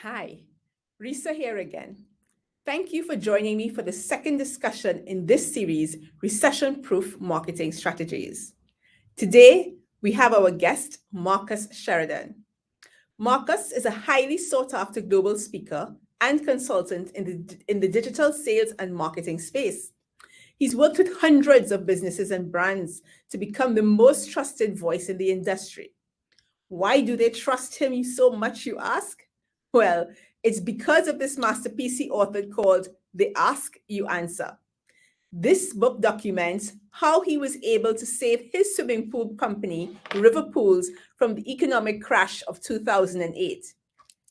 Hi, Risa here again. Thank you for joining me for the second discussion in this series, Recession Proof Marketing Strategies. Today, we have our guest, Marcus Sheridan. Marcus is a highly sought after global speaker and consultant in the digital sales and marketing space. He's worked with hundreds of businesses and brands to become the most trusted voice in the industry. Why do they trust him so much, you ask? Well, it's because of this masterpiece he authored called The Ask You Answer. This book documents how he was able to save his swimming pool company, River Pools, from the economic crash of 2008.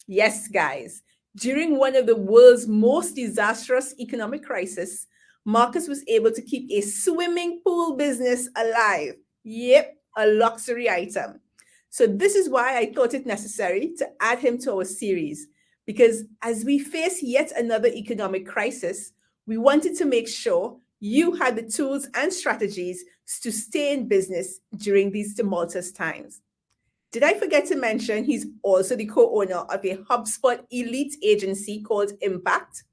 Yes, guys, during one of the world's most disastrous economic crises, Marcus was able to keep a swimming pool business alive. Yep, a luxury item. So, this is why I thought it necessary to add him to our series, because as we face yet another economic crisis, we wanted to make sure you had the tools and strategies to stay in business during these tumultuous times. Did I forget to mention he's also the co owner of a HubSpot Elite Agency called Impact?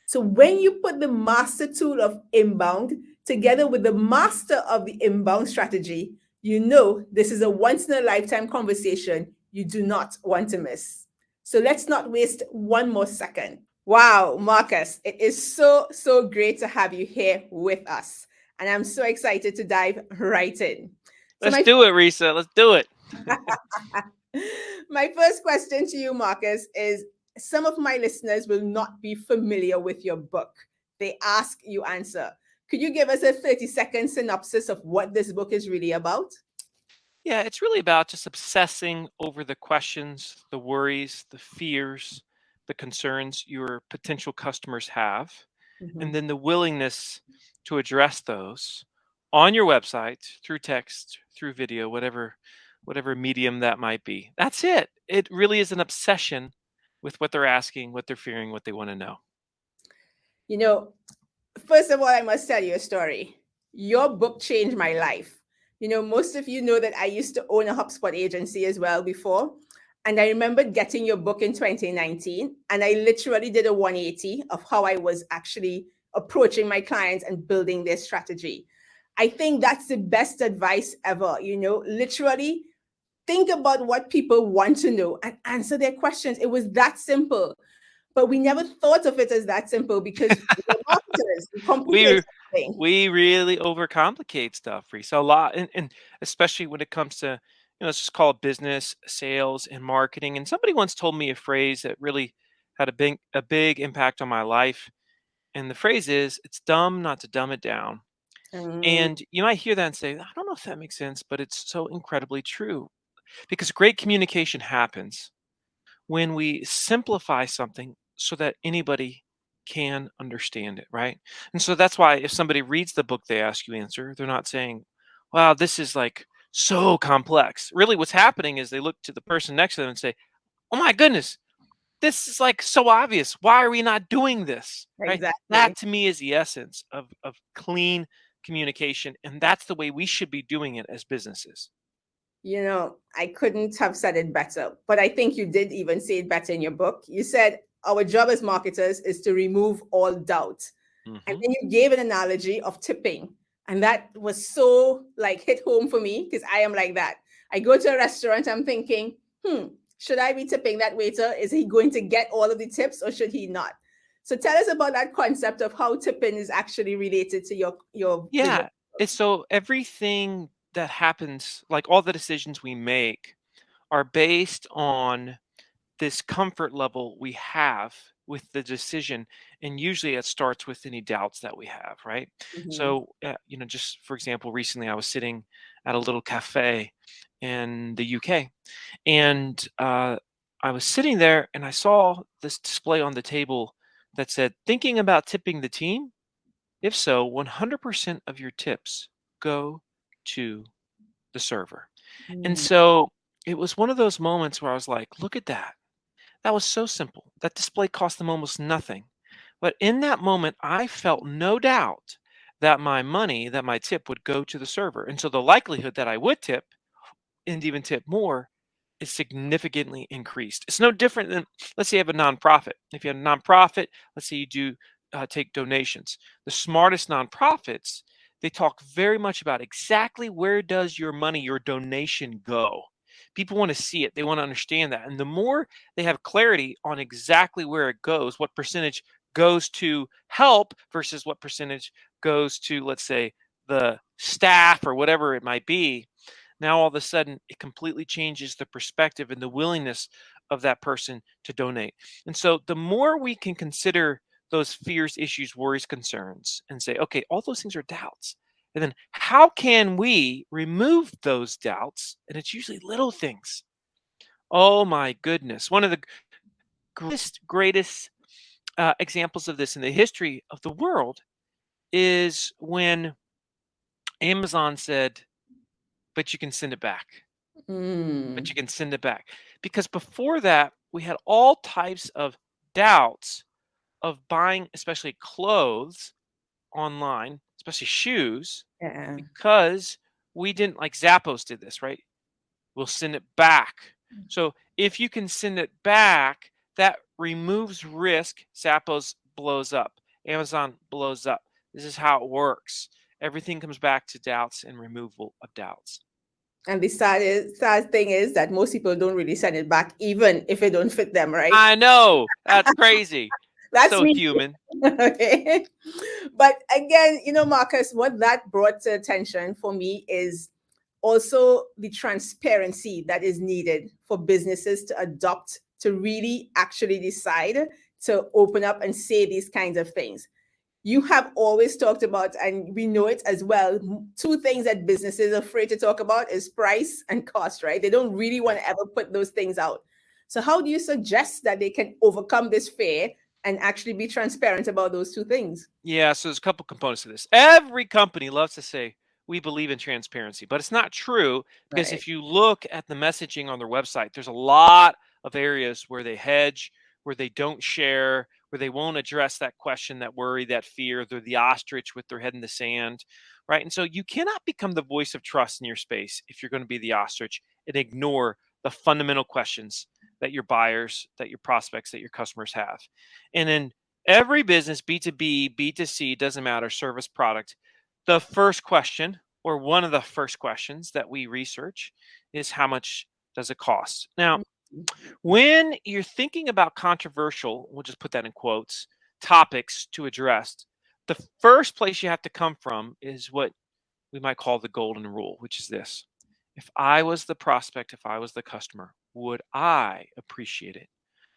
So when you put the master tool of inbound together with the master of the inbound strategy, you know this is a once in a lifetime conversation you do not want to miss. So let's not waste one more second. Wow, Marcus, it is so great to have you here with us. And I'm so excited to dive right in. So, Let's do it, Risa. Let's do it. my first question to you, Marcus, is some of my listeners will not be familiar with your book. They ask, you answer. Could you give us a 30-second synopsis of what this book is really about? Yeah, it's really about just obsessing over the questions, the worries, the fears, the concerns your potential customers have, and Mhm. then the willingness to address those on your website through text, through video, whatever medium that might be. That's it. It really is an obsession with what they're asking, what they're fearing, what they want to know. You know, First of all, I must tell you a story. Your book changed my life. Most of you know that I used to own a HubSpot agency as well before. And I remember getting your book in 2019. And I literally did a 180 of how I was actually approaching my clients and building their strategy. I think that's the best advice ever. Literally think about what people want to know and answer their questions. It was that simple. But we never thought of it as that simple because we're marketers, we complicate we something. we really overcomplicate stuff, Reese, a lot, and especially when it comes to, let's just call it business, sales, and marketing. And somebody once told me a phrase that really had a big impact on my life. And the phrase is, "It's dumb not to dumb it down." Mm, And I hear that and say, I don't know if that makes sense, but it's so incredibly true because great communication happens when we simplify something so that anybody can understand it, right? And so that's why if somebody reads the book they ask you answer, they're not saying, wow, this is like so complex. Really, what's happening is they look to the person next to them and say, oh my goodness, this is like so obvious. Why are we not doing this? Right? exactly. That to me is the essence of clean communication. And that's the way we should be doing it as businesses. I couldn't have said it better, but I think you did even say it better in your book. You said our job as marketers is to remove all doubt. And Hmm. then you gave an analogy of tipping. And that was so like hit home for me because I am like that. I go to a restaurant, I'm thinking, should I be tipping that waiter? Is he going to get all of the tips or should he not? So tell us about that concept of how tipping is actually related to your vision. Yeah. It's so everything that happens, like all the decisions we make, are based on this comfort level we have with the decision. And usually it starts with any doubts that we have, right? Mhm. So, just for example, recently I was sitting at a little cafe in the UK, and I was sitting there and I saw this display on the table that said, thinking about tipping the team? If so, 100% of your tips go to the server. And Mm. so it was one of those moments where I was like, look at that. That was so simple. That display cost them almost nothing. But in that moment, I felt no doubt that my money, that my tip would go to the server. And so the likelihood that I would tip and even tip more is significantly increased. It's no different than, let's say you have a nonprofit. If you have a nonprofit, let's say you do take donations. The smartest nonprofits, they talk very much about exactly where does your money, your donation go. People want to see it. They want to understand that. And the more they have clarity on exactly where it goes, what percentage goes to help versus what percentage goes to, let's say, the staff or whatever it might be, now all of a sudden it completely changes the perspective and the willingness of that person to donate. And so the more we can consider those fears, issues, worries, concerns, and say, okay, all those things are doubts. And then how can we remove those doubts? And it's usually little things. Oh my goodness. One of the greatest examples of this in the history of the world is when Amazon said, but you can send it back. But you can send it back. Because before that, we had all types of doubts of buying, especially clothes online, especially shoes, Yeah. because we didn't, like Zappos did this, right? We'll send it back. So if you can send it back, that removes risk. Zappos blows up. Amazon blows up. This is how it works. Everything comes back to doubts and removal of doubts. And the sad thing is that most people don't really send it back, even if it don't fit them, right? I know. That's crazy. That's So me. human. Okay. But again, Marcus, what that brought to attention for me is also the transparency that is needed for businesses to adopt, to really actually decide to open up and say these kinds of things. You have always talked about, and we know it as well, two things that businesses are afraid to talk about is price and cost, right? They don't really want to ever put those things out. So how do you suggest that they can overcome this fear and actually be transparent about those two things? Yeah, so there's a couple components to this. Every company loves to say, we believe in transparency, but it's not true, because Right. if you look at the messaging on their website, there's a lot of areas where they hedge, where they don't share, where they won't address that question, that worry, that fear. They're the ostrich with their head in the sand, right? And so you cannot become the voice of trust in your space if you're going to be the ostrich and ignore the fundamental questions that your buyers, that your prospects, that your customers have. And then every business, B2B, B2C, doesn't matter, service, product, the first question, or one of the first questions that we research, is how much does it cost? Now, when you're thinking about controversial, we'll just put that in quotes, topics to address, the first place you have to come from is what we might call the golden rule, which is this. If I was the prospect, if I was the customer, would I appreciate it?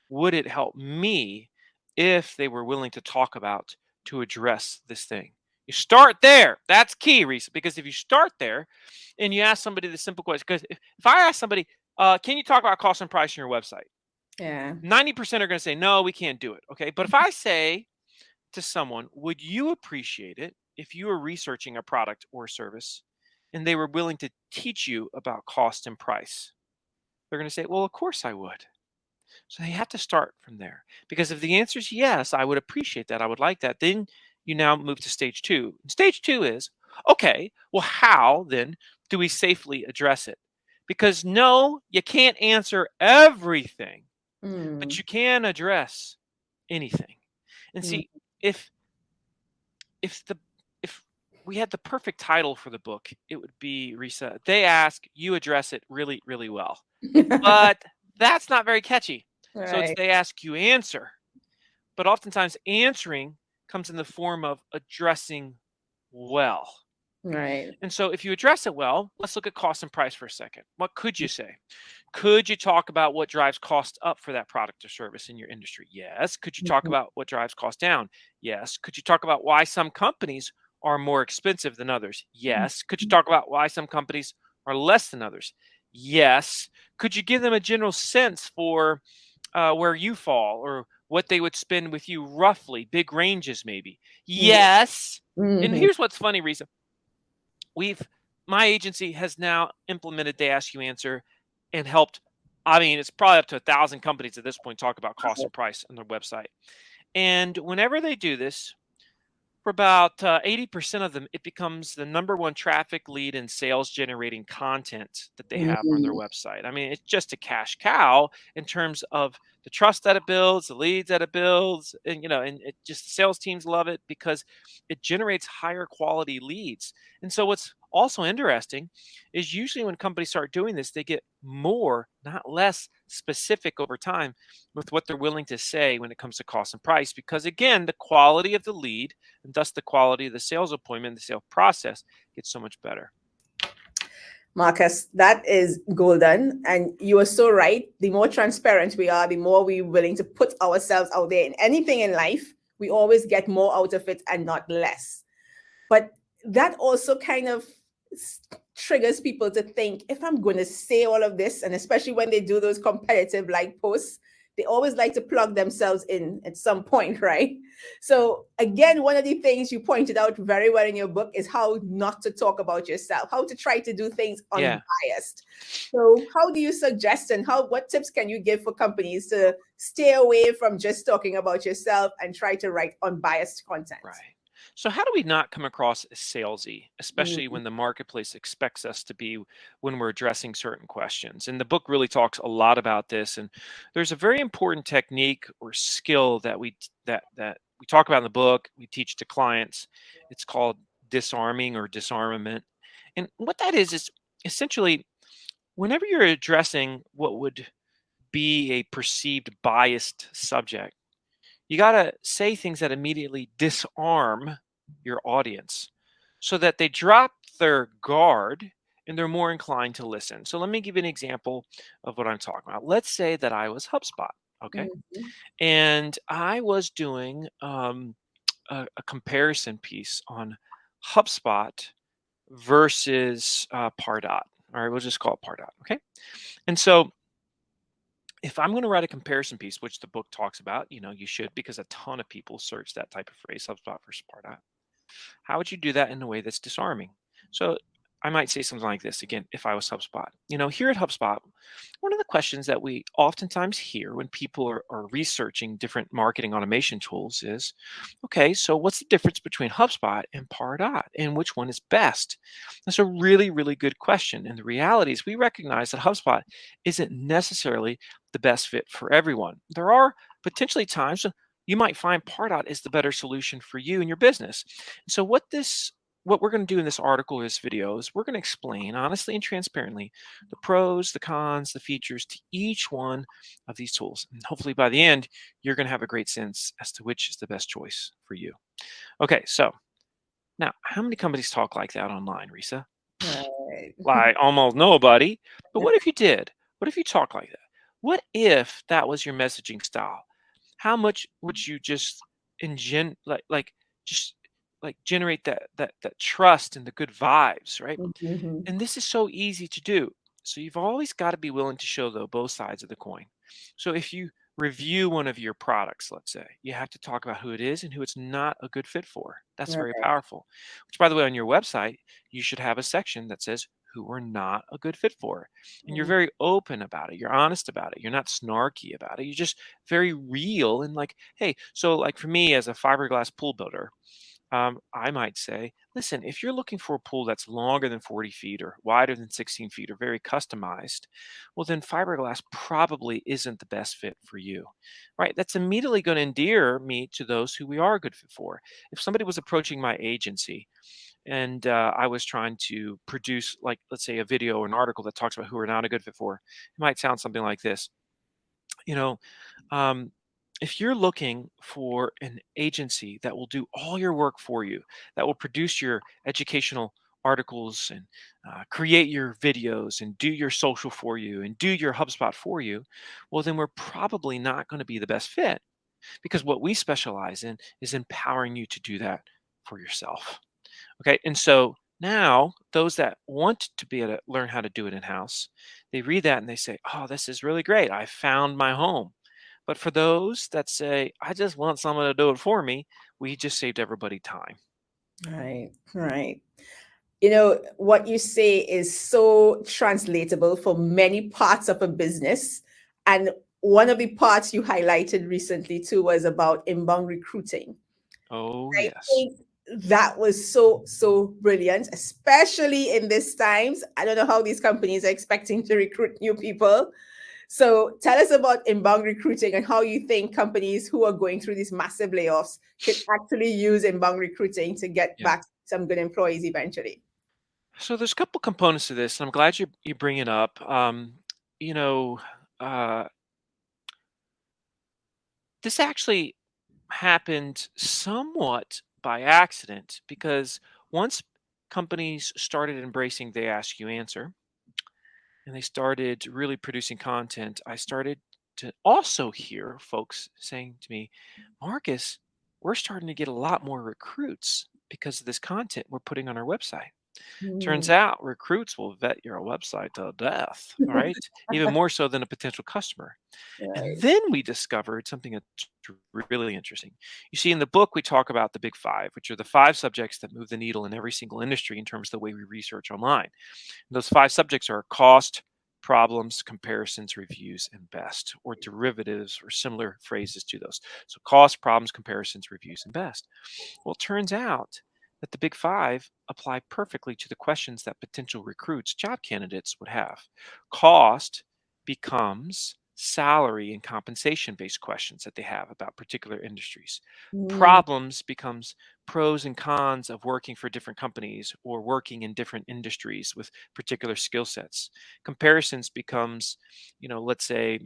Would it help me if they were willing to talk about, to address this thing? You start there. That's key, Reese, because if you start there and you ask somebody the simple question, because if I ask somebody, can you talk about cost and price on your website? Yeah. 90% are going to say, no, we can't do it. Okay. But if I say to someone, would you appreciate it if you were researching a product or a service and they were willing to teach you about cost and price? They're going to say, well, of course I would. So you have to start from there, because if the answer is yes, I would appreciate that, I would like that, then you now move to stage two. And stage two is, okay, well, how then do we safely address it? Because no, you can't answer everything, but you can address anything. And Mm. see, if if the if we had the perfect title for the book, it would be Risa. They ask, you address it really, really well. But that's not very catchy. So it's Right. they ask, you answer. But oftentimes answering comes in the form of addressing well. Right. And so if you address it well, let's look at cost and price for a second. What could you say? Could you talk about what drives cost up for that product or service in your industry? Yes. Could you talk Mhm. about what drives cost down? Yes. Could you talk about why some companies are more expensive than others? Yes. Could you talk about why some companies are less than others? Yes. Could you give them a general sense for where you fall, or what they would spend with you roughly, big ranges maybe? Yes. And Mhm. here's what's funny, Risa. My agency has now implemented They Ask You Answer and helped, I mean, it's probably up to 1,000 companies at this point talk about cost and price on their website. And whenever they do this, For about 80% of them, it becomes the number one traffic lead and sales generating content that they have on their Mm. website. I mean, it's just a cash cow in terms of the trust that it builds, the leads that it builds, and and it just the sales teams love it because it generates higher quality leads. And so what's also interesting is usually when companies start doing this, they get more, not less specific over time with what they're willing to say when it comes to cost and price, because again, the quality of the lead and thus the quality of the sales appointment, the sales process gets so much better. Marcus, that is golden. And you are so right. The more transparent we are, the more we're willing to put ourselves out there in anything in life. We always get more out of it and not less. But that also kind of triggers people to think, if I'm going to say all of this, and especially when they do those competitive like posts, they always like to plug themselves in at some point, right? So again, one of the things you pointed out very well in your book is how not to talk about yourself, how to try to do things Yeah. unbiased. So how do you suggest, and what tips can you give for companies to stay away from just talking about yourself and try to write unbiased content? Right. So how do we not come across as salesy, especially Mhm. when the marketplace expects us to be when we're addressing certain questions? And the book really talks a lot about this. And there's a very important technique or skill that that we talk about in the book, we teach to clients. It's called disarming or disarmament. And what that is essentially whenever you're addressing what would be a perceived biased subject, you got to say things that immediately disarm your audience so that they drop their guard and they're more inclined to listen. So let me give you an example of what I'm talking about. Let's say that I was HubSpot, okay? Mhm. And I was doing a comparison piece on HubSpot versus Pardot. All right, we'll just call it Pardot, okay? And so if I'm going to write a comparison piece, which the book talks about, you should, because a ton of people search that type of phrase, HubSpot versus Pardot. How would you do that in a way that's disarming? So I might say something like this again, if I was HubSpot. Here at HubSpot, one of the questions that we oftentimes hear when people are researching different marketing automation tools is, okay, so what's the difference between HubSpot and Pardot and which one is best? That's a really, really good question. And the reality is we recognize that HubSpot isn't necessarily the best fit for everyone. There are potentially times you might find Pardot is the better solution for you and your business. So what we're going to do in this article, this video, is we're going to explain honestly and transparently the pros, the cons, the features to each one of these tools. And hopefully by the end, you're going to have a great sense as to which is the best choice for you. Okay, so now how many companies talk like that online, Risa? Right. Like almost nobody. But what if you did? What if you talk like that? What if that was your messaging style? How much would you just just like generate that trust and the good vibes, right? Mhm. And this is so easy to do. So you've always got to be willing to show both sides of the coin. So if you review one of your products, let's say, you have to talk about who it is and who it's not a good fit for. That's very Right. powerful. Which, by the way, on your website, you should have a section that says who we're not a good fit for. And you're Mm. very open about it. You're honest about it. You're not snarky about it. You're just very real and like, hey, so like for me as a fiberglass pool builder, I might say, listen, if you're looking for a pool that's longer than 40 feet or wider than 16 feet or very customized, well, then fiberglass probably isn't the best fit for you, right? That's immediately going to endear me to those who we are a good fit for. If somebody was approaching my agency and I was trying to produce, like, let's say, a video or an article that talks about who we're not a good fit for, it might sound something like this. You know, um, if you're looking for an agency that will do all your work for you, that will produce your educational articles and create your videos and do your social for you and do your HubSpot for you, well, then we're probably not going to be the best fit because what we specialize in is empowering you to do that for yourself. Okay. And so now those that want to be able to learn how to do it in house, they read that and they say, oh, this is really great. I found my home. But for those that say, I just want someone to do it for me, we just saved everybody time. Right. Right. What you say is so translatable for many parts of a business. And one of the parts you highlighted recently too was about inbound recruiting. Oh, I yes. think That was so brilliant, especially in these times. I don't know how these companies are expecting to recruit new people. So tell us about inbound recruiting and how you think companies who are going through these massive layoffs could actually use inbound recruiting to get Yeah. back some good employees eventually. So there's a couple components to this, and I'm glad you bring it up. You know, uh, this actually happened somewhat by accident because once companies started embracing the ask you answer and they started really producing content, I started to also hear folks saying to me, Marcus, we're starting to get a lot more recruits because of this content we're putting on our website. Turns Mm. out recruits will vet your website to death, all right? Even more so than a potential customer. And Right. then we discovered something that's really interesting. You see, in the book, we talk about the big five, which are the five subjects that move the needle in every single industry in terms of the way we research online. And those five subjects are cost, problems, comparisons, reviews, and best, or derivatives or similar phrases to those. So, cost, problems, comparisons, reviews, and best. Well, it turns out that the big five apply perfectly to the questions that potential recruits, job candidates would have. Cost becomes salary and compensation based questions that they have about particular industries. Mm. Problems becomes pros and cons of working for different companies or working in different industries with particular skill sets. Comparisons becomes, let's say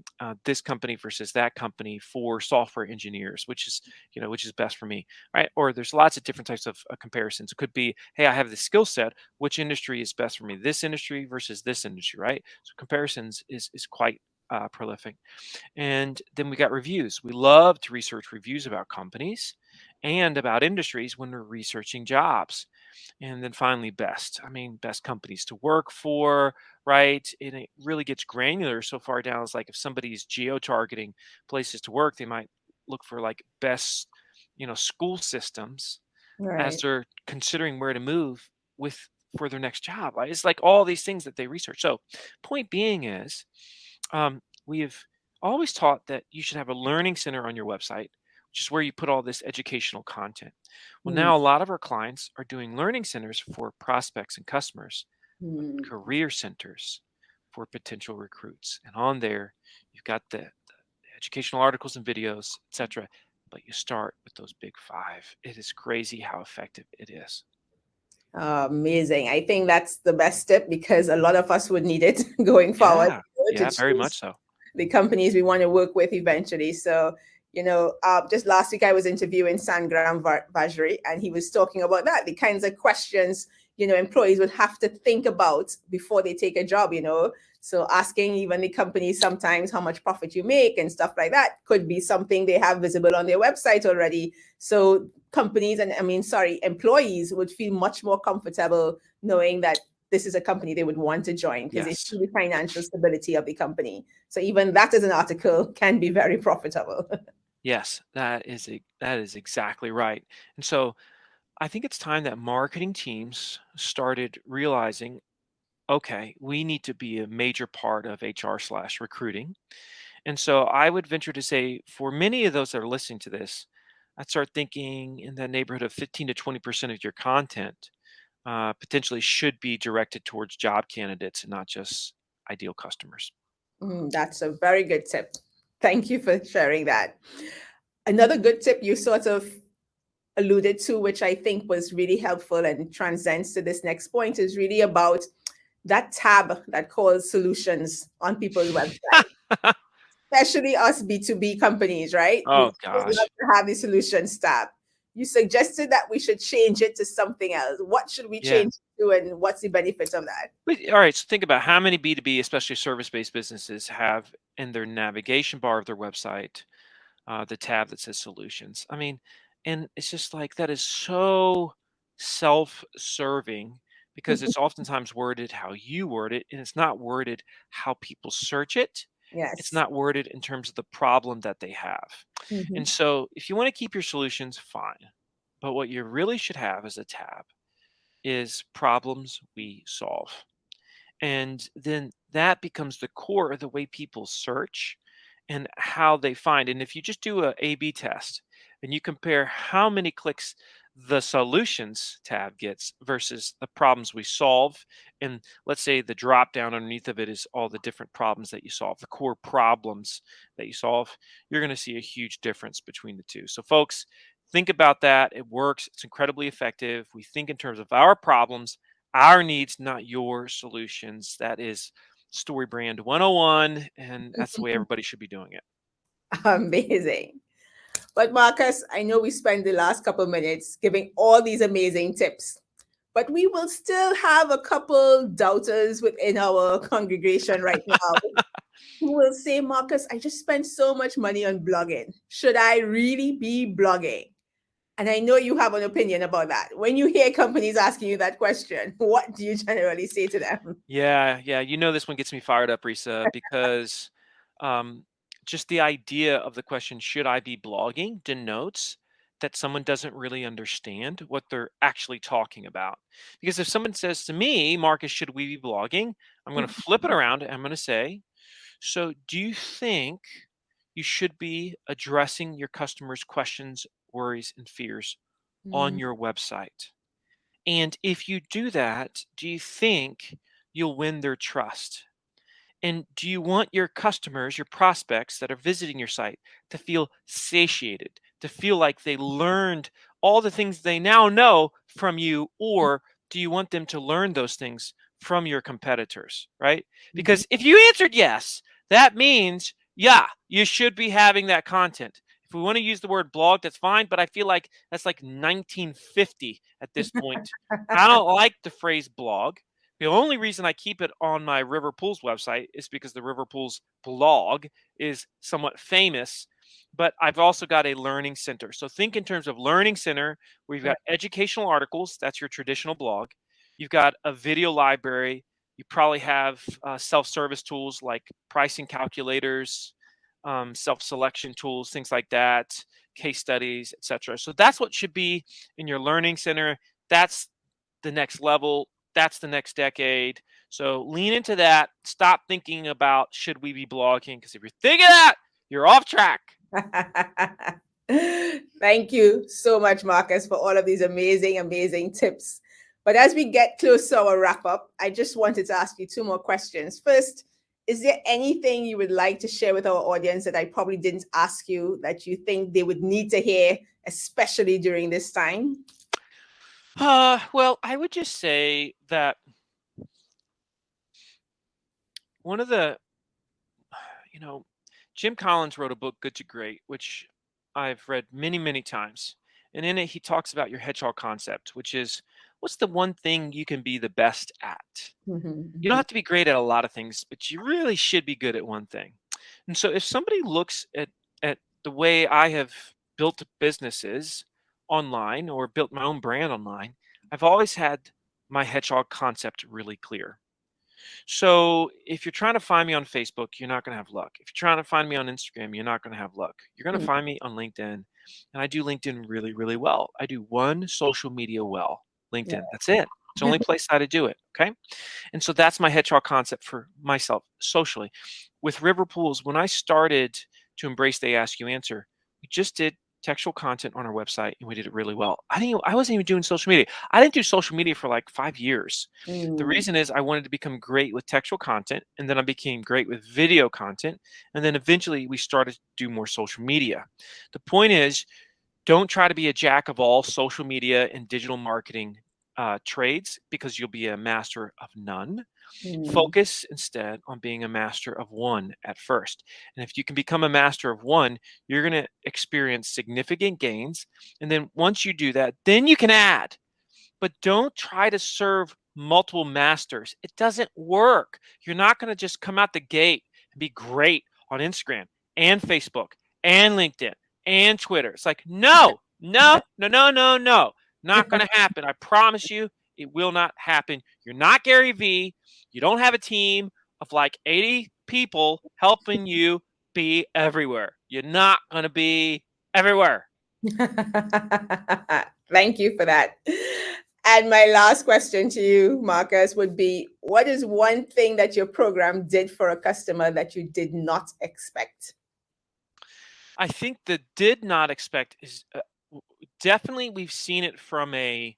this company versus that company for software engineers, which is best for me, right? Or there's lots of different types of comparisons. It could be, hey, I have this skill set. Which industry is best for me? This industry versus this industry, right? So comparisons is quite prolific. And then we got reviews. We love to research reviews about companies and about industries when we're researching jobs. And then finally, best. I mean, best companies to work for, right? And it really gets granular so far down as like if somebody's geo targeting places to work, they might look for like best, school systems as Right. they're considering where to move with for their next job. Right? It's like all these things that they research. So, point being is, we've always taught that you should have a learning center on your website, which is where you put all this educational content. Well, Mm. now a lot of our clients are doing learning centers for prospects and customers, but Mm. career centers for potential recruits. And on there, you've got the educational articles and videos, etc. But you start with those big five. It is crazy how effective it is. Amazing. I think that's the best tip because a lot of us would need it going forward, Yeah, to yeah, very choose much so. the companies we want to work with eventually. So, just last week I was interviewing Sangram Vajri, and he was talking about that, the kinds of questions, employees would have to think about before they take a job, So asking even the companies sometimes how much profit you make and stuff like that could be something they have visible on their website already. So companies and employees would feel much more comfortable knowing that this is a company they would want to join because they Yes. see the financial stability of the company. So even that as an article can be very profitable. Yes, that is exactly right. And so I think it's time that marketing teams started realizing, okay, we need to be a major part of HR/recruiting. And so I would venture to say for many of those that are listening to this, I'd start thinking in that neighborhood of 15 to 20% of your content potentially should be directed towards job candidates and not just ideal customers. That's a very good tip. Thank you for sharing that. Another good tip you sort of alluded to, which I think was really helpful and transcends to this next point, is really about that tab that calls solutions on people's website, especially us B2B companies, right? We Oh always love gosh. to have the solutions tab. You suggested that we should change it to something else. What should we Yeah. change it to, and what's the benefit of that? But, all right, so think about how many B2B, especially service-based businesses, have in their navigation bar of their website the tab that says solutions. I mean, and it's just like that is so self-serving because it's oftentimes worded how you word it, and it's not worded how people search it. It's Yes. not worded in terms of the problem that they have. And Mhm. so if you want to keep your solutions, fine. But what you really should have as a tab is problems we solve. And then that becomes the core of the way people search and how they find. And if you just do a A/B test and you compare how many clicks the solutions tab gets versus the problems we solve. And let's say the drop down underneath of it is all the different problems that you solve, the core problems that you solve. You're going to see a huge difference between the two. So, folks, think about that. It works, it's incredibly effective. We think in terms of our problems, our needs, not your solutions. That is Story Brand 101, and that's the way everybody should be doing it. Amazing. But Marcus, I know we spent the last couple minutes giving all these amazing tips, but we will still have a couple doubters within our congregation right now who will say, Marcus, I just spent so much money on blogging. Should I really be blogging? And I know you have an opinion about that. When you hear companies asking you that question, what do you generally say to them? Yeah, yeah. This one gets me fired up, Risa, because um, just the idea of the question, should I be blogging, denotes that someone doesn't really understand what they're actually talking about. Because if someone says to me, Marcus, should we be blogging? I'm going to flip it around and I'm going to say, so do you think you should be addressing your customers' questions, worries, and fears on Mm, your website? And if you do that, do you think you'll win their trust? And do you want your customers, your prospects that are visiting your site to feel satiated, to feel like they learned all the things they now know from you? Or do you want them to learn those things from your competitors, right? mhm. Because if you answered yes, that means, yeah, you should be having that content. If we want to use the word blog, that's fine, but I feel like that's like 1950 at this point. I don't like the phrase blog. The only reason I keep it on my River Pools website is because the River Pools blog is somewhat famous, but I've also got a learning center. So think in terms of learning center, where you've got Right. educational articles, that's your traditional blog. You've got a video library. You probably have self-service tools like pricing calculators, self-selection tools, things like that, case studies, etc. So that's what should be in your learning center. That's the next level. That's the next decade. So lean into that. Stop thinking about should we be blogging? Because if you're thinking that, you're off track. Thank you so much, Marcus, for all of these amazing, amazing tips. But as we get close to our wrap up, I just wanted to ask you two more questions. First, is there anything you would like to share with our audience that I probably didn't ask you that you think they would need to hear, especially during this time? Well, I would just say that one of the, you know, Jim Collins wrote a book, Good to Great, which I've read many, many times. And in it, he talks about your hedgehog concept, which is what's the one thing you can be the best at? You don't Mhm, have to be great at a lot of things, but you really should be good at one thing. And so if somebody looks at the way I have built businesses online or built my own brand online, I've always had my hedgehog concept really clear. So if you're trying to find me on Facebook, you're not going to have luck. If you're trying to find me on Instagram, you're not going to have luck. You're going to mhm. find me on LinkedIn, and I do LinkedIn really, really well. I do one social media well, Yeah. LinkedIn. That's it. It's the only place I to do it. Okay. And so that's my hedgehog concept for myself socially. With River Pools, when I started to embrace They Ask You Answer, we just did textual content on our website and we did it really well. I wasn't even doing social media. I didn't do social media for like 5 years. The Mm, reason is I wanted to become great with textual content, and then I became great with video content, and then eventually we started to do more social media. The point is, don't try to be a jack of all social media and digital marketing trades, because you'll be a master of none. mm. Focus instead on being a master of one at first. And if you can become a master of one, you're going to experience significant gains. And then once you do that, then you can add. But don't try to serve multiple masters. It doesn't work. You're not going to just come out the gate and be great on Instagram and Facebook and LinkedIn and Twitter. It's like, no, no, no, no, no, no. Not going to happen. I promise you, it will not happen. You're not Gary Vee. You don't have a team of like 80 people helping you be everywhere. You're not going to be everywhere. Thank you for that. And my last question to you, Marcus, would be what is one thing that your program did for a customer that you did not expect? I think the did not expect is definitely we've seen it from a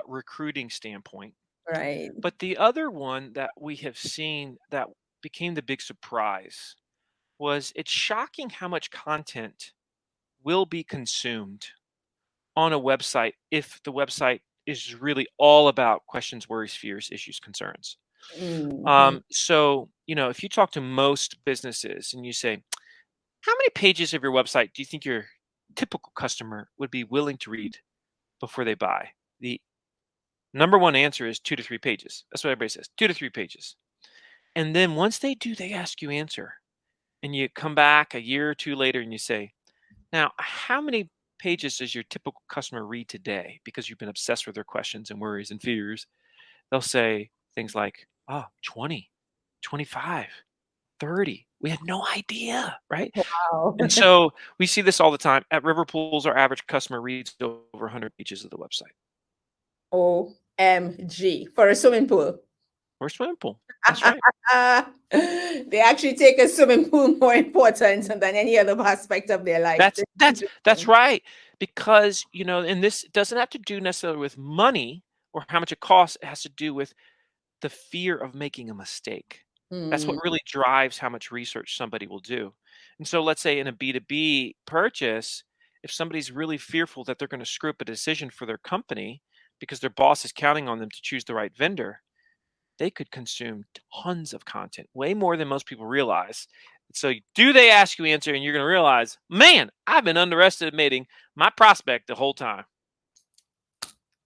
recruiting standpoint. Right. But the other one that we have seen that became the big surprise was it's shocking how much content will be consumed on a website if the website is really all about questions, worries, fears, issues, concerns. Hmm. So, if you talk to most businesses and you say, how many pages of your website do you think your typical customer would be willing to read before they buy? The number one answer is 2 to 3 pages. That's what everybody says, 2 to 3 pages. And then once they do, they ask you answer. And you come back a year or two later and you say, now, how many pages does your typical customer read today? Because you've been obsessed with their questions and worries and fears. They'll say things like, oh, 20, 25, 30. We had no idea, right? Wow. And so we see this all the time. At River Pools, our average customer reads over 100 pages of the website. OMG for a swimming pool. Or swimming pool. That's right. They actually take a swimming pool more important than any other aspect of their life. That's This that's is that's interesting. right. Because, and this doesn't have to do necessarily with money or how much it costs. It has to do with the fear of making a mistake. That's Hmm. what really drives how much research somebody will do. And so let's say in a B2B purchase, if somebody's really fearful that they're going to screw up a decision for their company because their boss is counting on them to choose the right vendor, they could consume tons of content, way more than most people realize. So do they ask you answer and you're going to realize, man, I've been underestimating my prospect the whole time.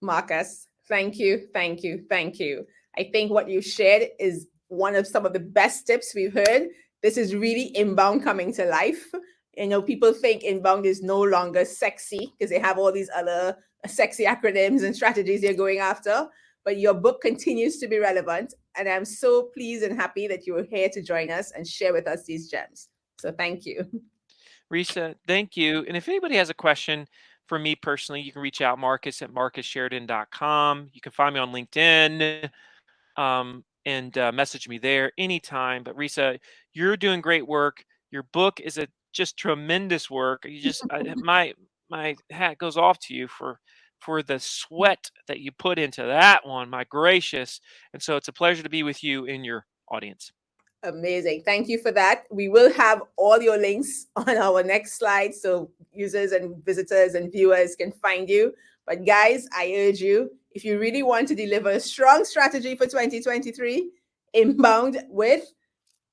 Marcus, thank you, thank you, thank you. I think what you shared is one of some of the best tips we've heard. This is really inbound coming to life. People think inbound is no longer sexy because they have all these other sexy acronyms and strategies they're going after. But your book continues to be relevant. And I'm so pleased and happy that you were here to join us and share with us these gems. So thank you. Risa, thank you. And if anybody has a question for me personally, you can reach out Marcus at marcussheridan.com. You can find me on LinkedIn and message me there anytime. But Risa, you're doing great work. Your book is a just tremendous work. You just my hat goes off to you for the sweat that you put into that one. My gracious. And so it's a pleasure to be with you in your audience. Amazing. Thank you for that. We will have all your links on our next slide so users and visitors and viewers can find you. But guys, I urge you, if you really want to deliver a strong strategy for 2023, inbound with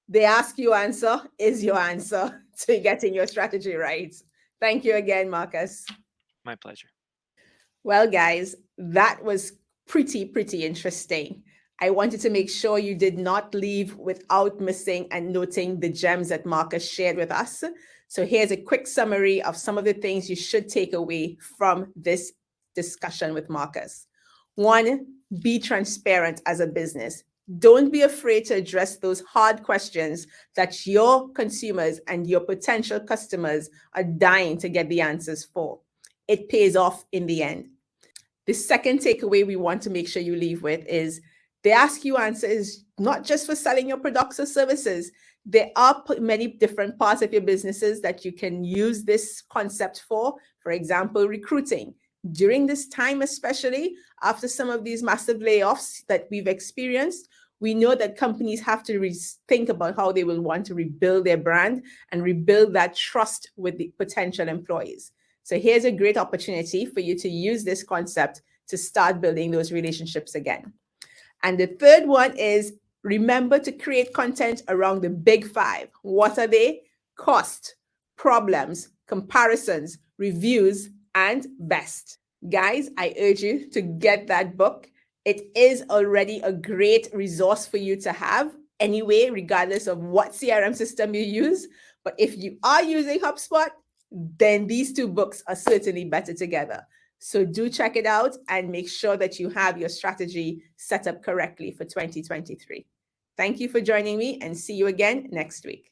the ask you answer is your answer to getting your strategy right. Thank you again, Marcus. My pleasure. Well, guys, that was pretty interesting. I wanted to make sure you did not leave without missing and noting the gems that Marcus shared with us. So here's a quick summary of some of the things you should take away from this discussion with Marcus. One, be transparent as a business. Don't be afraid to address those hard questions that your consumers and your potential customers are dying to get the answers for. It pays off in the end. The second takeaway we want to make sure you leave with is the ask you answer is not just for selling your products or services. There are many different parts of your businesses that you can use this concept for. For example, recruiting. During this time, especially after some of these massive layoffs that we've experienced, we know that companies have to think about how they will want to rebuild their brand and rebuild that trust with the potential employees. So here's a great opportunity for you to use this concept to start building those relationships again. And the third one is remember to create content around the big five. What are they? Cost, problems, comparisons, reviews, and best. Guys, I urge you to get that book. It is already a great resource for you to have anyway, regardless of what CRM system you use. But if you are using HubSpot, then these two books are certainly better together. So do check it out and make sure that you have your strategy set up correctly for 2023. Thank you for joining me and see you again next week.